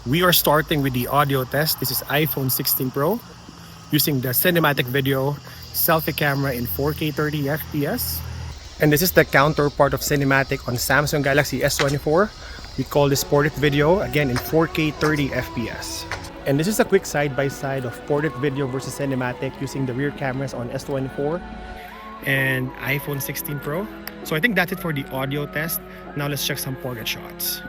We are starting with the audio test. This is iPhone 16 Pro using the cinematic video selfie camera in 4K 30 FPS. And this is the counterpart of cinematic on Samsung Galaxy S24. We call this portrait video, again in 4K 30 FPS. And this is a quick side-by-side of portrait video versus cinematic using the rear cameras on S24 and iPhone 16 Pro. So I think that's it for the audio test. Now let's check some portrait shots.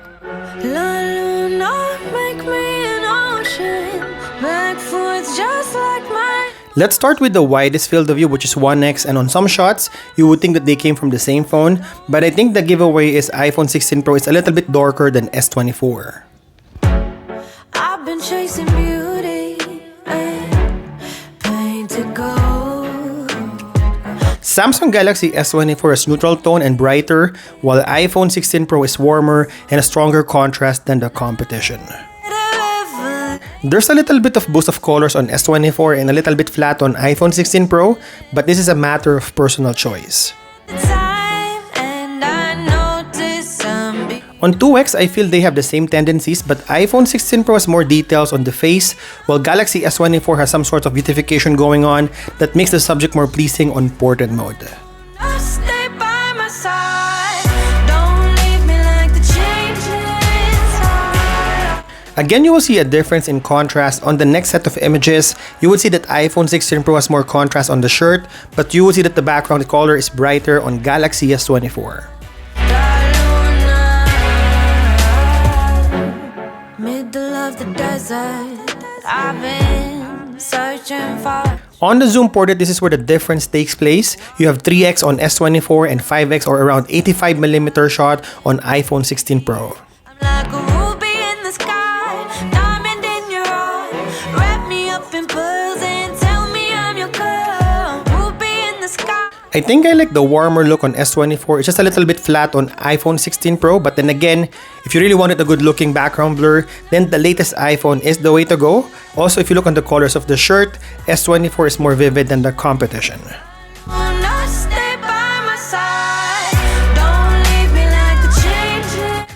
La Luna, make me an ocean, back forth just like mine. Let's start with the widest field of view, which is 1x, and on some shots, you would think that they came from the same phone, but I think the giveaway is iPhone 16 Pro is a little bit darker than S24. I've been chasing beauty and painted gold. Samsung Galaxy S24 is neutral tone and brighter, while iPhone 16 Pro is warmer and a stronger contrast than the competition. There's a little bit of boost of colors on S24 and a little bit flat on iPhone 16 Pro, but this is a matter of personal choice. On 2x, I feel they have the same tendencies, but iPhone 16 Pro has more details on the face, while Galaxy S24 has some sort of beautification going on that makes the subject more pleasing on portrait mode. Again, you will see a difference in contrast on the next set of images. You will see that iPhone 16 Pro has more contrast on the shirt, but you will see that the background color is brighter on Galaxy S24. On the zoom portrait, this is where the difference takes place. You have 3x on S24 and 5x or around 85mm shot on iPhone 16 Pro. I think I like the warmer look on S24. It's just a little bit flat on iPhone 16 Pro, but then again, if you really wanted a good looking background blur, then the latest iPhone is the way to go. Also, if you look on the colors of the shirt, S24 is more vivid than the competition.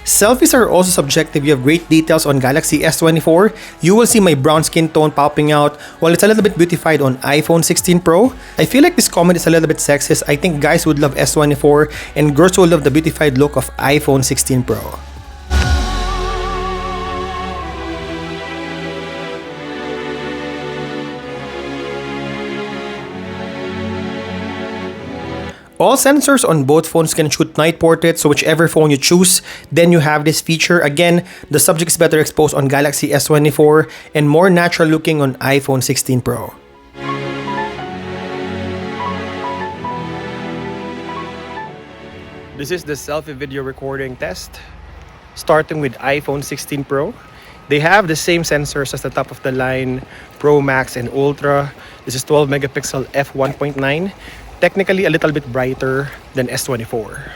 Selfies are also subjective. You have great details on Galaxy S24. You will see my brown skin tone popping out, while it's a little bit beautified on iPhone 16 Pro. I feel like this comment is a little bit sexist. I think guys would love S24 and girls will love the beautified look of iPhone 16 Pro. All sensors on both phones can shoot night portraits, so whichever phone you choose, then you have this feature. Again, the subject is better exposed on Galaxy S24 and more natural looking on iPhone 16 Pro. This is the selfie video recording test, starting with iPhone 16 Pro. They have the same sensors as the top of the line Pro Max and Ultra. This is 12 megapixel f1.9. Technically a little bit brighter than S24.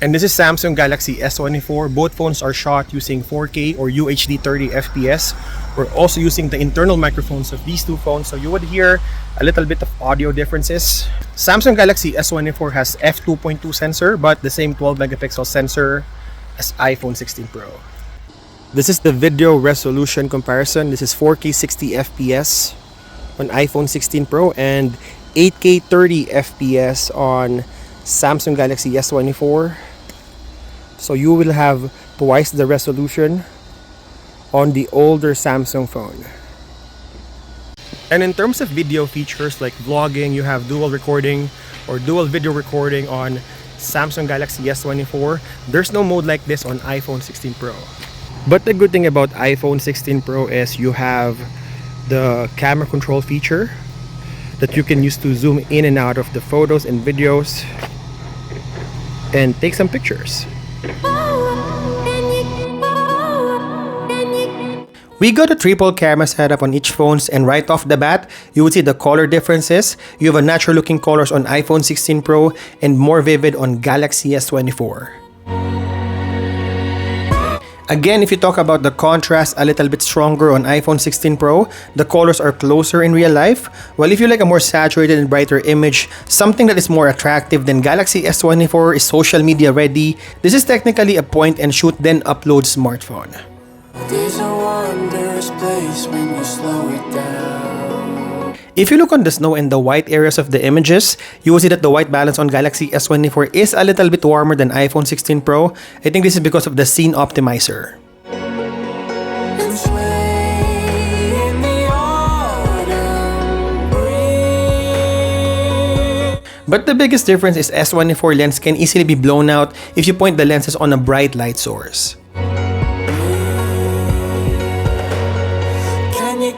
And this is Samsung Galaxy S24. Both phones are shot using 4K or UHD 30 FPS. We're also using the internal microphones of these two phones, so you would hear a little bit of audio differences. Samsung Galaxy S24 has f2.2 sensor, but the same 12 megapixel sensor as iPhone 16 Pro. This is the video resolution comparison. This is 4K 60 FPS on iPhone 16 Pro and 8K 30 FPS on Samsung Galaxy S24. So you will have twice the resolution on the older Samsung phone. And in terms of video features like vlogging, you have dual recording or dual video recording on Samsung Galaxy S24. There's no mode like this on iPhone 16 Pro. But the good thing about iPhone 16 Pro is you have the camera control feature that you can use to zoom in and out of the photos and videos and take some pictures. We got a triple camera setup on each phones, and right off the bat, you will see the color differences. You have a natural looking colors on iPhone 16 Pro and more vivid on Galaxy S24. Again, if you talk about the contrast, a little bit stronger on iPhone 16 Pro. The colors are closer in real life. While if you like a more saturated and brighter image, something that is more attractive than Galaxy S24 is social media ready. This is technically a point and shoot then upload smartphone. There's a wondrous place when you slow it down. If you look on the snow and the white areas of the images, you will see that the white balance on Galaxy S24 is a little bit warmer than iPhone 16 Pro. I think this is because of the scene optimizer. And sway in the autumn breeze. But the biggest difference is S24 lens can easily be blown out if you point the lenses on a bright light source.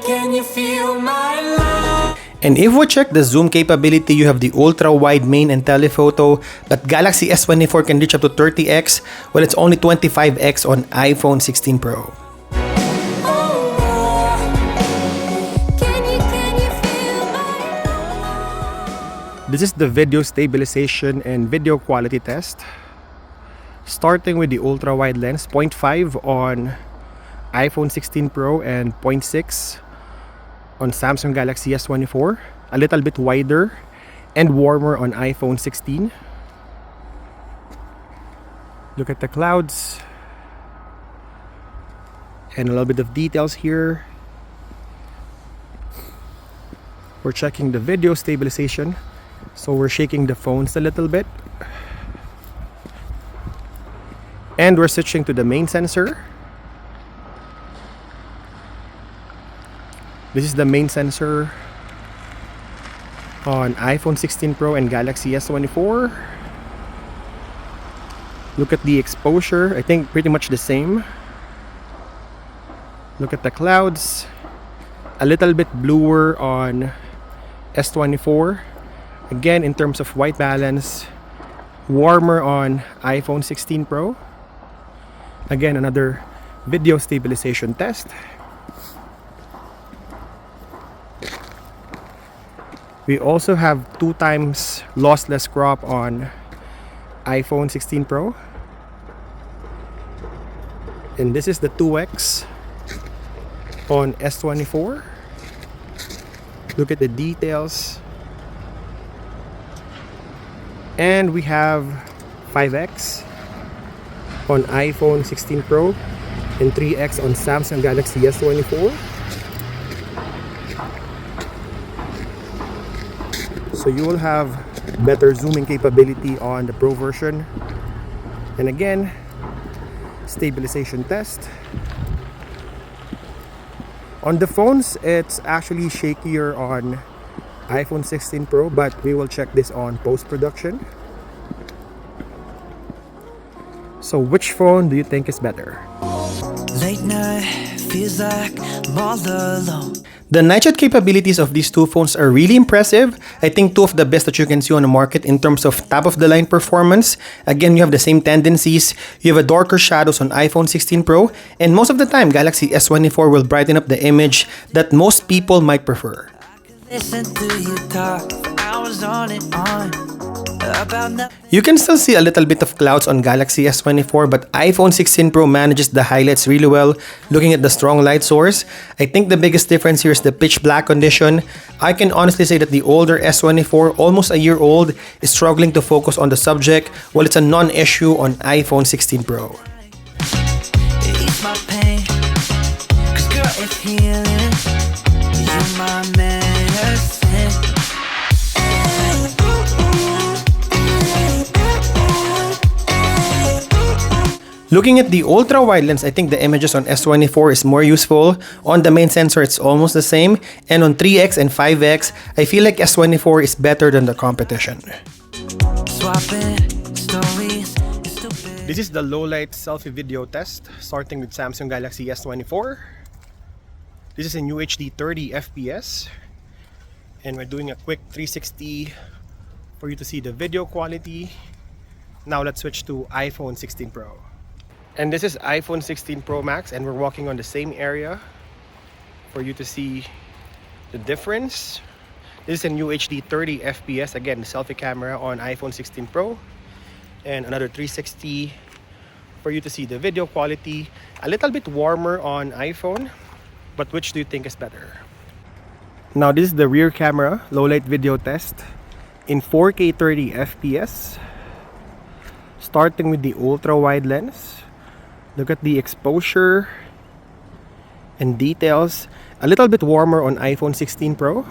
Can you feel my love? And if we check the zoom capability, you have the ultra-wide main and telephoto, but Galaxy S24 can reach up to 30x, while it's only 25x on iPhone 16 Pro. Can you feel my love? This is the video stabilization and video quality test. Starting with the ultra-wide lens, 0.5 on iPhone 16 Pro and 0.6 on Samsung Galaxy S24. A little bit wider and warmer on iPhone 16. Look at the clouds. And a little bit of details here. We're checking the video stabilization. So we're shaking the phones a little bit. And we're switching to the main sensor. This is the main sensor on iPhone 16 Pro and Galaxy S24. Look at the exposure, I think pretty much the same. Look at the clouds, a little bit bluer on S24. Again, in terms of white balance, warmer on iPhone 16 Pro. Again, another video stabilization test. We also have 2x lossless crop on iPhone 16 Pro. And this is the 2x on S24. Look at the details. And we have 5x on iPhone 16 Pro and 3x on Samsung Galaxy S24. So you will have better zooming capability on the Pro version. And again, stabilization test. On the phones, it's actually shakier on iPhone 16 Pro, but we will check this on post-production. So which phone do you think is better? Late night feels like I'm all alone. The night shot capabilities of these two phones are really impressive. I think two of the best that you can see on the market in terms of top-of-the-line performance. Again, you have the same tendencies. You have a darker shadows on iPhone 16 Pro, and most of the time, Galaxy S24 will brighten up the image that most people might prefer. Listen to you talk for hours on and on about nothing. You can still see a little bit of clouds on Galaxy S24, but iPhone 16 Pro manages the highlights really well. Looking at the strong light source, I think the biggest difference here is the pitch black condition. I can honestly say that the older S24, almost a year old, is struggling to focus on the subject, while it's a non-issue on iPhone 16 Pro. It ease my pain, 'cause girl, it's healing. You're my medicine. Looking at the ultra-wide lens, I think the images on S24 is more useful. On the main sensor, it's almost the same. And on 3x and 5x, I feel like S24 is better than the competition. Swapping stories. It's stupid. This is the low-light selfie video test, starting with Samsung Galaxy S24. This is in UHD 30 FPS. And we're doing a quick 360 for you to see the video quality. Now let's switch to iPhone 16 Pro. And this is iPhone 16 Pro Max, and we're walking on the same area for you to see the difference. This is in UHD 30 FPS, again, the selfie camera on iPhone 16 Pro. And another 360 for you to see the video quality. A little bit warmer on iPhone, but which do you think is better? Now this is the rear camera, low light video test in 4K 30 FPS. Starting with the ultra wide lens. Look at the exposure and details. A little bit warmer on iPhone 16 Pro.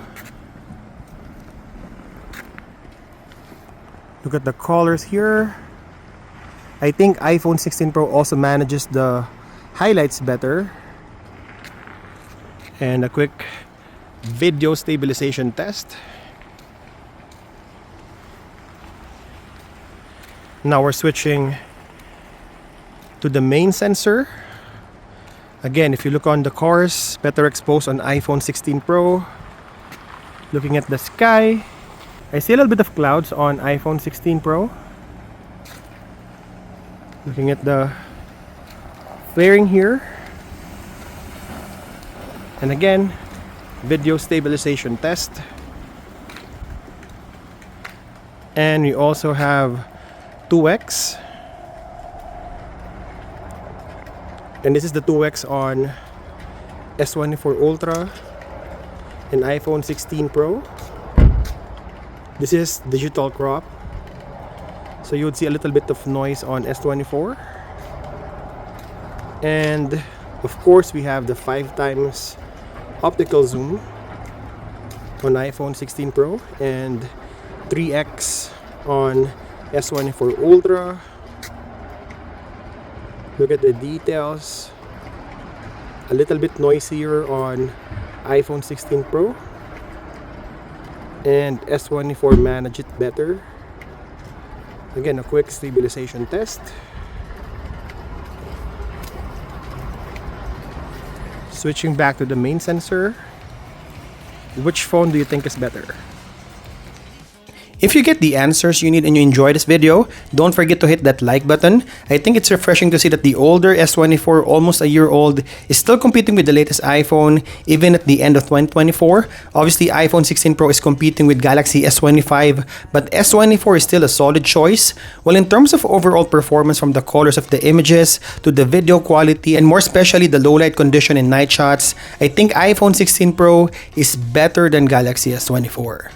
Look at the colors here. I think iPhone 16 Pro also manages the highlights better. And a quick video stabilization test. Now we're switching to the main sensor. Again, if you look on the cars, better exposed on iPhone 16 Pro. Looking at the sky, I see a little bit of clouds on iPhone 16 Pro. Looking at the flaring here. And again, video stabilization test. And we also have 2x. And this is the 2x on S24 Ultra and iPhone 16 Pro. This is digital crop, so you would see a little bit of noise on S24. And of course we have the 5x optical zoom on iPhone 16 Pro and 3x on S24 Ultra. Look at the details. A little bit noisier on iPhone 16 Pro, and S24 managed it better. Again, a quick stabilization test. Switching back to the main sensor. Which phone do you think is better? If you get the answers you need and you enjoy this video, don't forget to hit that like button. I think it's refreshing to see that the older S24, almost a year old, is still competing with the latest iPhone even at the end of 2024. Obviously, iPhone 16 Pro is competing with Galaxy S25, but S24 is still a solid choice. Well, in terms of overall performance, from the colors of the images to the video quality and more especially the low light condition in night shots, I think iPhone 16 Pro is better than Galaxy S24.